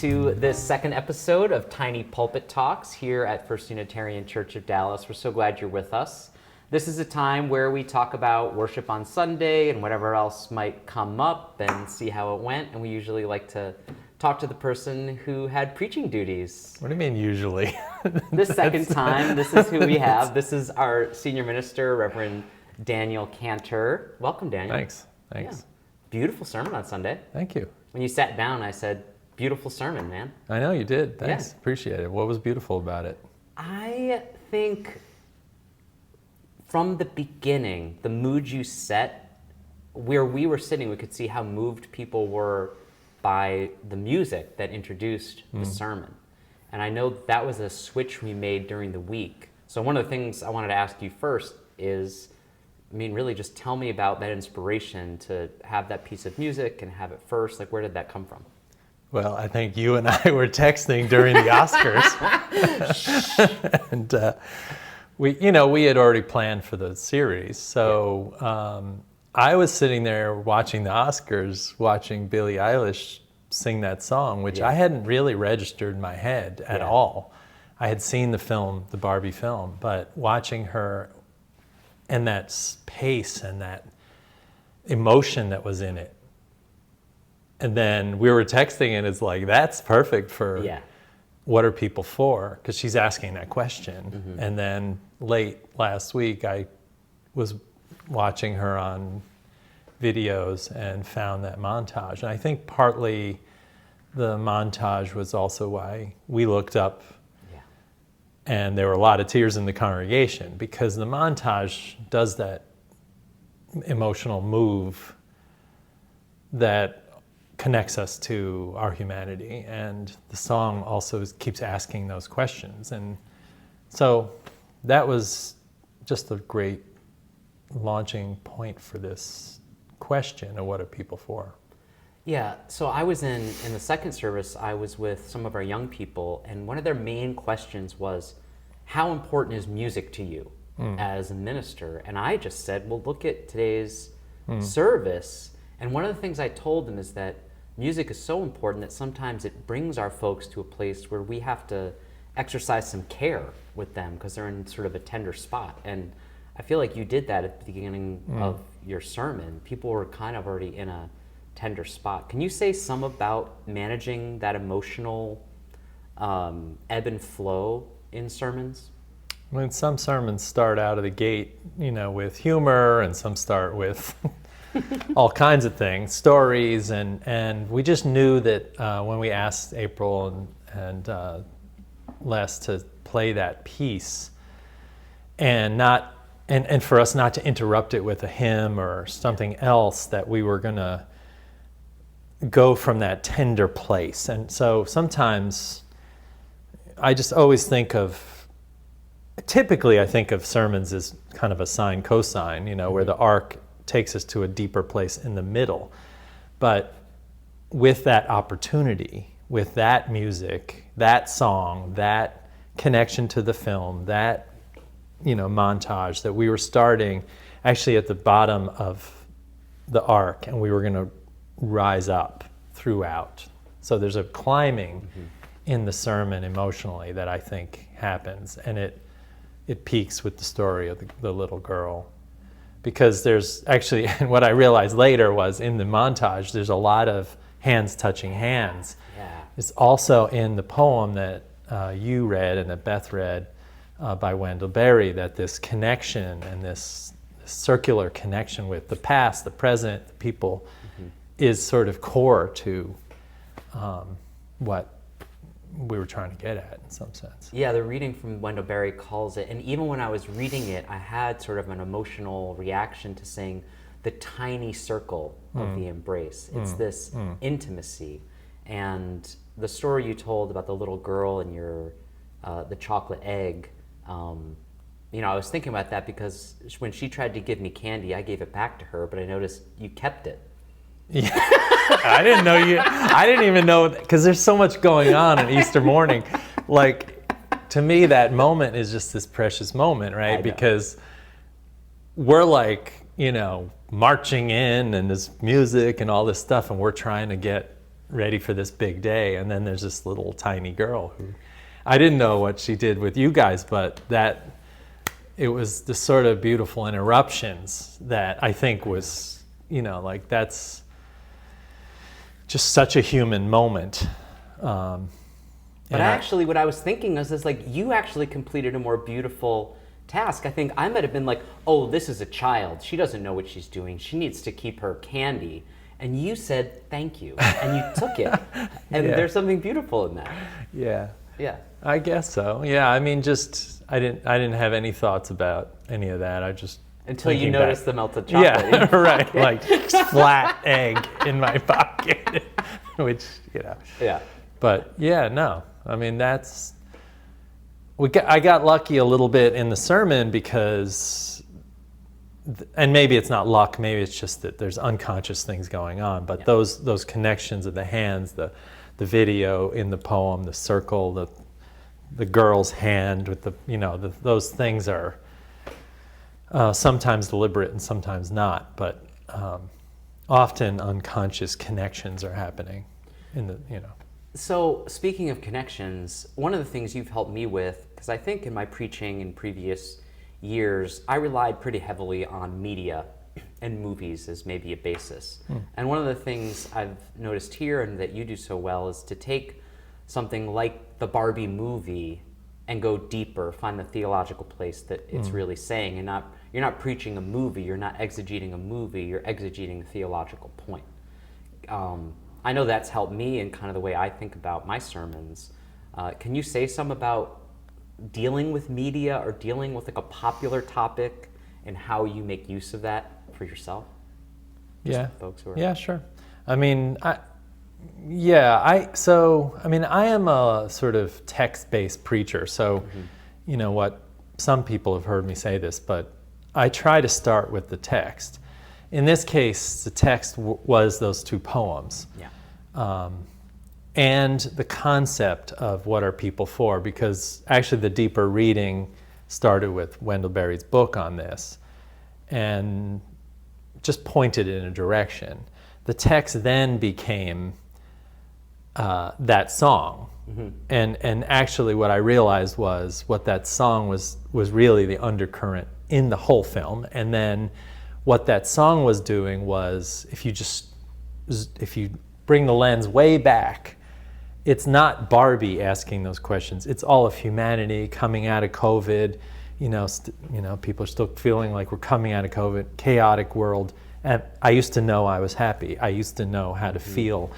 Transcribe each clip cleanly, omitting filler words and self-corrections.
to this second episode of Tiny Pulpit Talks here at First Unitarian Church of Dallas. We're so glad you're with us. This is a time where we talk about worship on Sunday and whatever else might come up and see how it went. And we usually like to talk to the person who had preaching duties. What do you mean usually? This second time, this is who we have. This is our senior minister, Reverend Daniel Kanter. Welcome, Daniel. Thanks. Yeah. Beautiful sermon on Sunday. Thank you. When you sat down, I said, beautiful sermon, man. I know you did. Thanks. Yeah. Appreciate it. What was beautiful about it? I think from the beginning, the mood you set, where we were sitting, we could see how moved people were by the music that introduced the sermon. And I know that was a switch we made during the week. So one of the things I wanted to ask you first is, really just tell me about that inspiration to have that piece of music and have it first. Like, where did that come from? Well, I think you and I were texting during the Oscars. And we had already planned for the series. So I was sitting there watching the Oscars, watching Billie Eilish sing that song, which I hadn't really registered in my head at all. I had seen the film, the Barbie film, but watching her and that pace and that emotion that was in it. And then we were texting and it's like, that's perfect for what are people for? Because she's asking that question. And then late last week, I was watching her on videos and found that montage. And I think partly the montage was also why we looked up and there were a lot of tears in the congregation, because the montage does that emotional move that connects us to our humanity. And the song also keeps asking those questions. And so that was just a great launching point for this question of what are people for? Yeah, so I was in the second service, I was with some of our young people, and one of their main questions was, how important is music to you as a minister? And I just said, well, look at today's service. And one of the things I told them is that music is so important that sometimes it brings our folks to a place where we have to exercise some care with them because they're in sort of a tender spot. And I feel like you did that at the beginning of your sermon. People were kind of already in a tender spot. Can you say some about managing that emotional ebb and flow in sermons? I mean, some sermons start out of the gate, with humor, and some start with all kinds of things, stories, and we just knew that when we asked April and Les to play that piece, and for us not to interrupt it with a hymn or something else, that we were going to go from that tender place. And so sometimes I just always typically I think of sermons as kind of a sine cosine, where the arc takes us to a deeper place in the middle. But with that opportunity, with that music, that song, that connection to the film, that montage, that we were starting actually at the bottom of the arc and we were going to rise up throughout. So there's a climbing in the sermon emotionally that I think happens, and it peaks with the story of the little girl. Because there's actually, and what I realized later was in the montage, there's a lot of hands touching hands. Yeah. It's also in the poem that you read and that Beth read by Wendell Berry, that this connection and this circular connection with the past, the present, the people, is sort of core to what we were trying to get at in some sense. Yeah, the reading from Wendell Berry calls it, and even when I was reading it, I had sort of an emotional reaction to saying the tiny circle of the embrace. It's this intimacy. And the story you told about the little girl and the chocolate egg, I was thinking about that because when she tried to give me candy, I gave it back to her, but I noticed you kept it. Yeah. I didn't even know, because there's so much going on Easter morning. Like, to me, that moment is just this precious moment, right? Because we're like, marching in and this music and all this stuff, and we're trying to get ready for this big day. And then there's this little tiny girl who, I didn't know what she did with you guys, but it was the sort of beautiful interruptions that I think was, like that's just such a human moment. But actually, what I was thinking is like, you actually completed a more beautiful task. I think I might have been like, oh, this is a child. She doesn't know what she's doing. She needs to keep her candy. And you said, thank you. And you took it. And there's something beautiful in that. Yeah. Yeah. I guess so. Yeah. I mean, I didn't have any thoughts about any of that. I just until you noticed the melted chocolate. Yeah, right. Like flat egg in my pocket, which Yeah. But no. I mean, I got lucky a little bit in the sermon because, and maybe it's not luck. Maybe it's just that there's unconscious things going on. But those connections of the hands, the video in the poem, the circle, the girl's hand with those things are sometimes deliberate and sometimes not, but often unconscious connections are happening So speaking of connections, one of the things you've helped me with, because I think in my preaching in previous years, I relied pretty heavily on media and movies as maybe a basis. And one of the things I've noticed here and that you do so well is to take something like the Barbie movie and go deeper, find the theological place that it's really saying, and you're not preaching a movie, you're not exegeting a movie, you're exegeting a theological point. I know that's helped me in kind of the way I think about my sermons. Can you say some about dealing with media or dealing with like a popular topic and how you make use of that for yourself? Folks who are... Yeah, sure. I mean, I am a sort of text-based preacher. So, what some people have heard me say this, but I try to start with the text. In this case, the text was those two poems. And the concept of what are people for, because actually the deeper reading started with Wendell Berry's book on this and just pointed in a direction. The text then became that song. And actually what I realized was what that song was really the undercurrent in the whole film. And then what that song was doing was, if you bring the lens way back, it's not Barbie asking those questions. It's all of humanity coming out of COVID. People are still feeling like we're coming out of COVID, chaotic world. And I used to know I was happy. I used to know how to feel.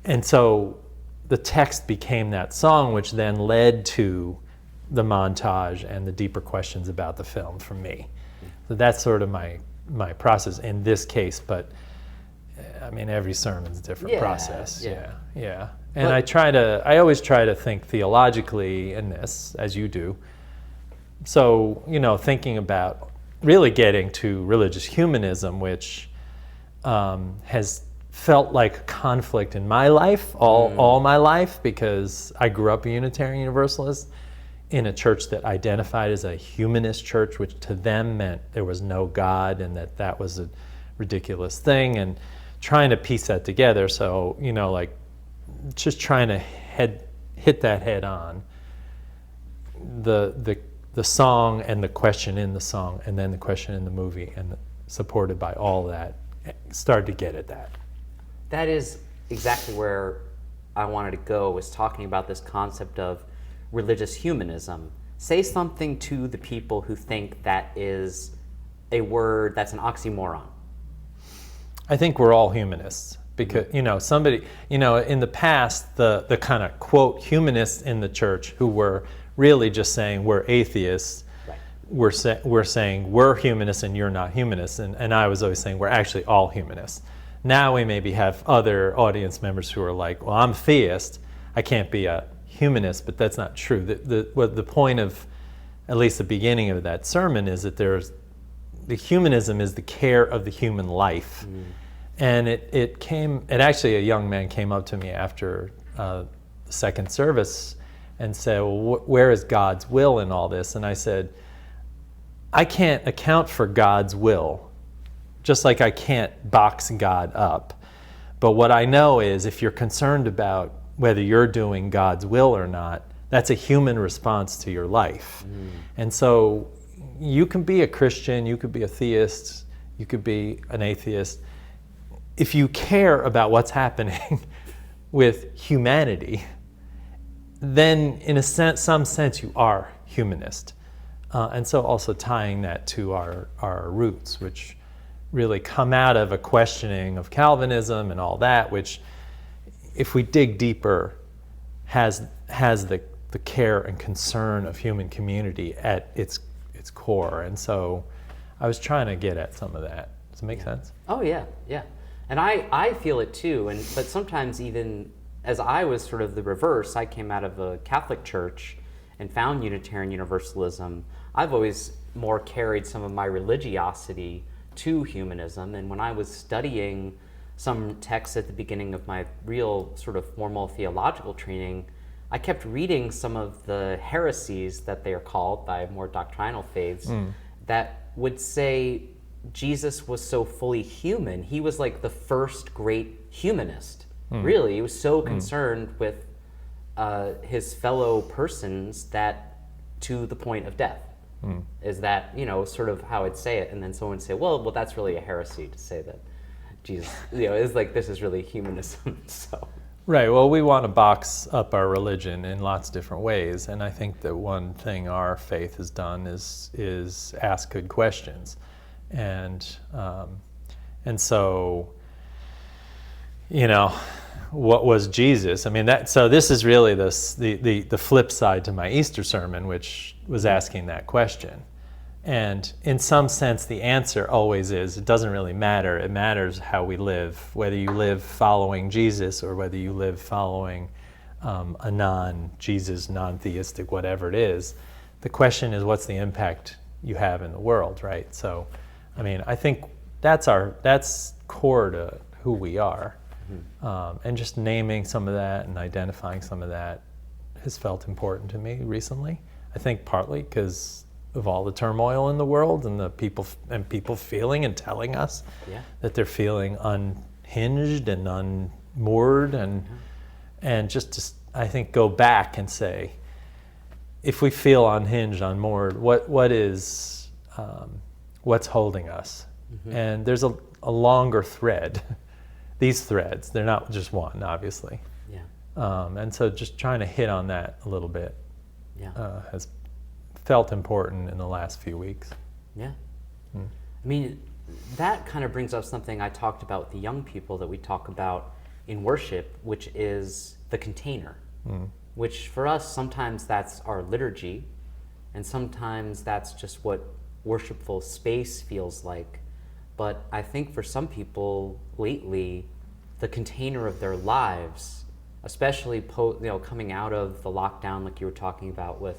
And so the text became that song, which then led to the montage and the deeper questions about the film for me. So that's sort of my process in this case, but I mean, every sermon's a different process. Yeah. And I always try to think theologically in this, as you do. So, thinking about really getting to religious humanism, which has felt like a conflict in my life, all my life, because I grew up a Unitarian Universalist in a church that identified as a humanist church, which to them meant there was no God and that was a ridiculous thing, and trying to piece that together. So, just trying to hit that head on. The song and the question in the song, and then the question in the movie, and supported by all that, started to get at that. That is exactly where I wanted to go, was talking about this concept of religious humanism. Say something to the people who think that is a word that's an oxymoron. I think we're all humanists because, somebody, in the past, the kind of quote humanists in the church who were really just saying we're atheists, right. we're saying we're humanists and you're not humanists. And I was always saying we're actually all humanists. Now we maybe have other audience members who are like, well, I'm theist, I can't be a humanist, but that's not true. The point of, at least the beginning of that sermon, is that the humanism is the care of the human life. And it actually, a young man came up to me after the second service and said, well, where is God's will in all this? And I said, I can't account for God's will, just like I can't box God up. But what I know is if you're concerned about whether you're doing God's will or not, that's a human response to your life. And so you can be a Christian, you could be a theist, you could be an atheist. If you care about what's happening with humanity, then in a sense, some sense you are humanist. And so also tying that to our roots, which really come out of a questioning of Calvinism and all that, which if we dig deeper has the care and concern of human community at its core. And so I was trying to get at some of that. Does it make sense? Oh yeah. And I feel it too, but sometimes even as I was sort of the reverse, I came out of a Catholic church and found Unitarian Universalism. I've always more carried some of my religiosity to humanism, and when I was studying some texts at the beginning of my real sort of formal theological training, I kept reading some of the heresies that they are called by more doctrinal faiths that would say Jesus was so fully human. He was like the first great humanist. Really, he was so concerned with his fellow persons that to the point of death. Is that, sort of how I'd say it, and then someone would say, well, that's really a heresy to say that Jesus, is like, this is really humanism. So right. Well, we want to box up our religion in lots of different ways, and I think that one thing our faith has done is ask good questions, and so what was Jesus? I mean, so this is really the flip side to my Easter sermon, which was asking that question. And in some sense, the answer always is, it doesn't really matter. It matters how we live, whether you live following Jesus or whether you live following a non-Jesus, non-theistic, whatever it is. The question is, what's the impact you have in the world, right? So, I mean, I think that's core to who we are. And just naming some of that and identifying some of that has felt important to me recently. I think partly because of all the turmoil in the world and the people feeling and telling us that they're feeling unhinged and unmoored, and just to, I think, go back and say, if we feel unhinged, unmoored, what's holding us? And there's a longer thread. These threads, they're not just one, obviously. And so just trying to hit on that a little bit has felt important in the last few weeks. I mean, that kind of brings up something I talked about with the young people that we talk about in worship, which is the container, which for us, sometimes that's our liturgy, and sometimes that's just what worshipful space feels like. But I think for some people lately, the container of their lives, especially coming out of the lockdown, like you were talking about with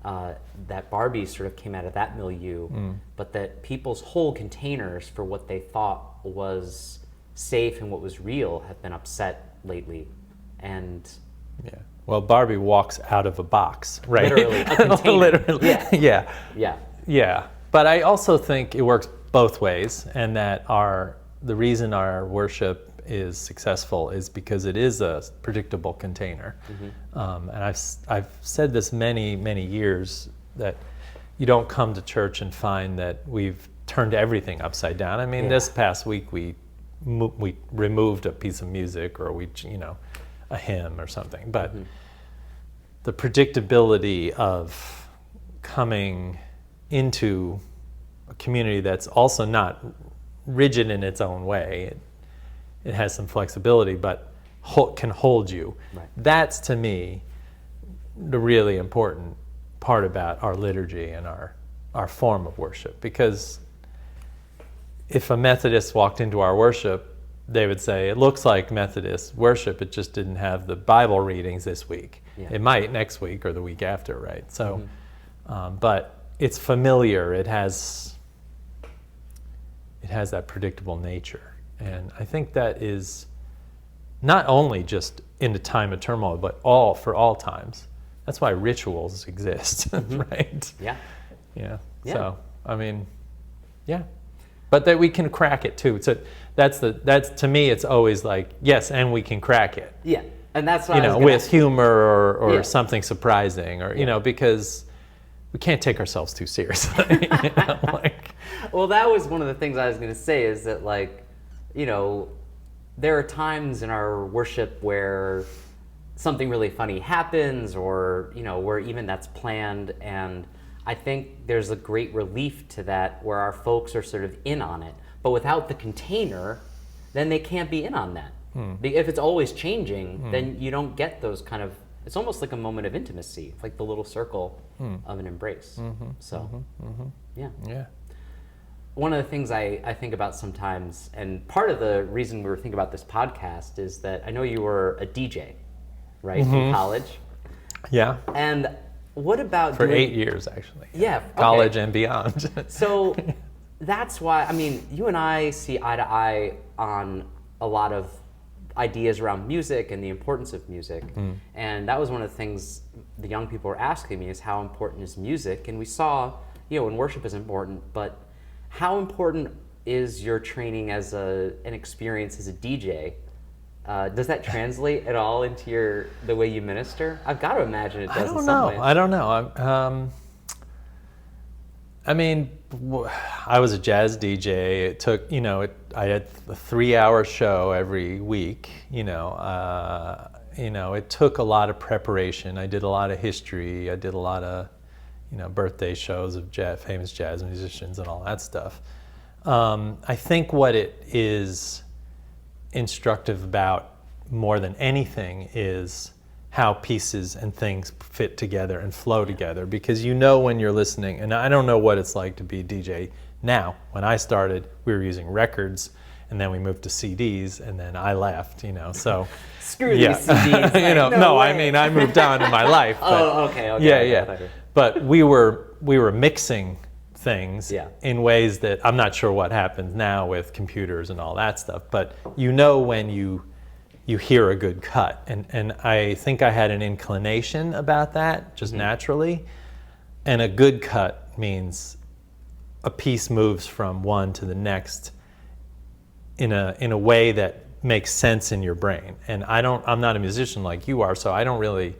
that Barbie sort of came out of that milieu, but that people's whole containers for what they thought was safe and what was real have been upset lately. And well, Barbie walks out of a box, right? Literally, a container. Literally. Yeah. But I also think it works both ways, and that the reason our worship is successful is because it is a predictable container. And I've said this many years, that you don't come to church and find that we've turned everything upside down. I mean, this past week we removed a piece of music, or a hymn or something, but the predictability of coming into a community that's also not rigid in its own way. It has some flexibility, but can hold you. Right. That's, to me, the really important part about our liturgy and our form of worship. Because if a Methodist walked into our worship, they would say, it looks like Methodist worship, it just didn't have the Bible readings this week. It might next week or the week after, right? So, but it's familiar. It has that predictable nature. And I think that is not only just in the time of turmoil, but for all times. That's why rituals exist, right? Yeah. So, I mean, but that we can crack it too. So that's to me, it's always like, yes, and we can crack it. Yeah, and that's what with humor or something surprising, or because we can't take ourselves too seriously. Well, that was one of the things I was going to say, is that there are times in our worship where something really funny happens, or where even that's planned, and I think there's a great relief to that, where our folks are sort of in on it. But without the container, then they can't be in on that. If it's always changing, then you don't get those kind of, it's almost like a moment of intimacy, like the little circle of an embrace. Yeah. One of the things I think about sometimes, and part of the reason we were thinking about this podcast, is that I know you were a DJ, right, in college? Yeah. And what about for 8 years, actually. Yeah. Okay. College and beyond. So that's why, you and I see eye to eye on a lot of ideas around music and the importance of music. And that was one of the things the young people were asking me, is how important is music? And we saw, when worship is important, but how important is your training as an experience as a DJ? Does that translate at all into the way you minister? I've got to imagine it does in some ways. I don't know. I was a jazz DJ. It took, I had a 3-hour show every week. It took a lot of preparation. I did a lot of history. I did a lot of, birthday shows of famous jazz musicians and all that stuff. I think what it is instructive about more than anything is how pieces and things fit together and flow together, because when you're listening, and I don't know what it's like to be a DJ now. When I started, we were using records, and then we moved to CDs, and then I left, so. Screw these CDs. I moved on in my life. But, okay. Yeah. But we were mixing things in ways that I'm not sure what happens now with computers and all that stuff, but when you hear a good cut, and I think I had an inclination about that just naturally, and a good cut means a piece moves from one to the next in a way that makes sense in your brain. And I'm not a musician like you are, so I don't really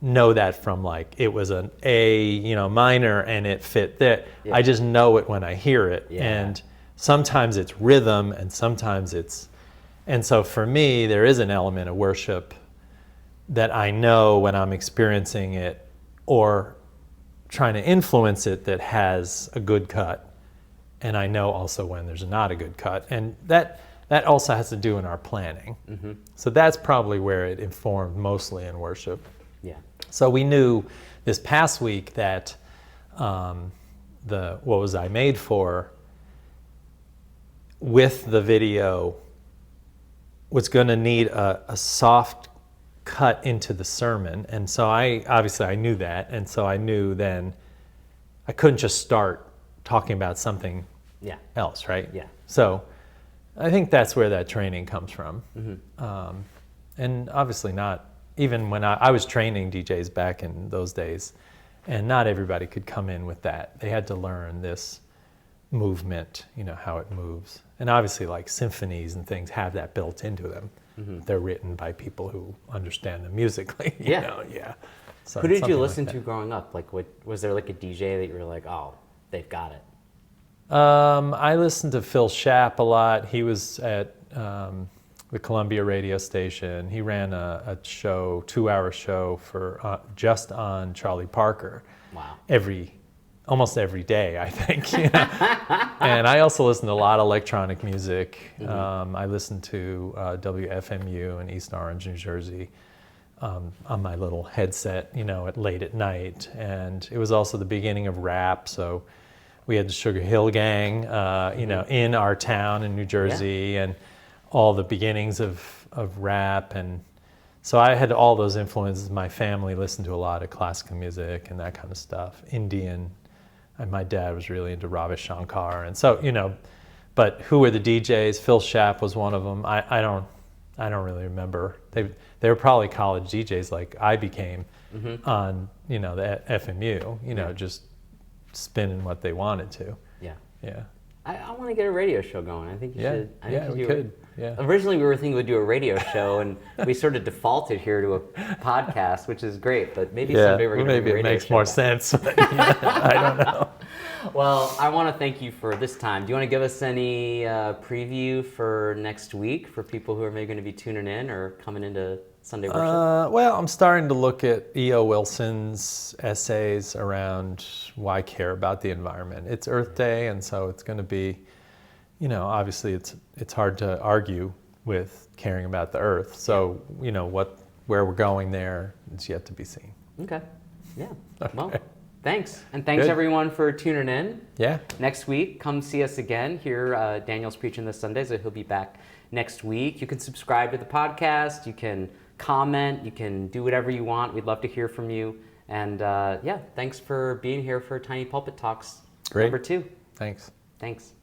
know that from like it was an A minor and it fit there. I just know it when I hear it. And sometimes it's rhythm, and sometimes it's, and so for me there is an element of worship that I know when I'm experiencing it or trying to influence it that has a good cut, and I know also when there's not a good cut, and that also has to do in our planning. So that's probably where it informed mostly in worship. So we knew this past week that What Was I Made For with the video was going to need a soft cut into the sermon. And so I knew that. And so I knew then I couldn't just start talking about something else, right? Yeah. So I think that's where that training comes from. And obviously not, even when I was training DJs back in those days, and not everybody could come in with that. They had to learn this movement, how it moves. And obviously like symphonies and things have that built into them. They're written by people who understand them musically. So who did you listen to growing up? Like, was there like a DJ that you were like, oh, they've got it? I listened to Phil Shapp a lot. He was at the Columbia radio station. He ran a show, 2-hour show for just on Charlie Parker. Wow. Almost every day, I think. And I also listened to a lot of electronic music. I listened to WFMU in East Orange, New Jersey, on my little headset, late at night. And it was also the beginning of rap, so we had the Sugar Hill Gang, in our town in New Jersey, and all the beginnings of rap. And so I had all those influences. My family listened to a lot of classical music and that kind of stuff, Indian. And my dad was really into Ravi Shankar. And so, but who were the DJs? Phil Shapp was one of them. I don't really remember. They were probably college DJs like I became on, the FMU, just spinning what they wanted to. Yeah. I want to get a radio show going. I think you should. I think we you could. Yeah. Originally, we were thinking we'd do a radio show, and we sort of defaulted here to a podcast, which is great. But maybe someday we're going to do a radio show. Maybe it makes more sense. I don't know. Well, I want to thank you for this time. Do you want to give us any preview for next week for people who are maybe going to be tuning in or coming into Sunday worship? Well, I'm starting to look at E.O. Wilson's essays around why care about the environment. It's Earth Day, and so it's going to be, obviously it's hard to argue with caring about the Earth. So, where we're going there is yet to be seen. Okay. Yeah. Okay. Well, thanks. And thanks Good. everyone for tuning in. Yeah. Next week, come see us again. Here, Daniel's preaching this Sunday, so he'll be back next week. You can subscribe to the podcast. You can comment. You can do whatever you want. We'd love to hear from you. And thanks for being here for Tiny Pulpit Talks Great. number 2. Thanks. Thanks.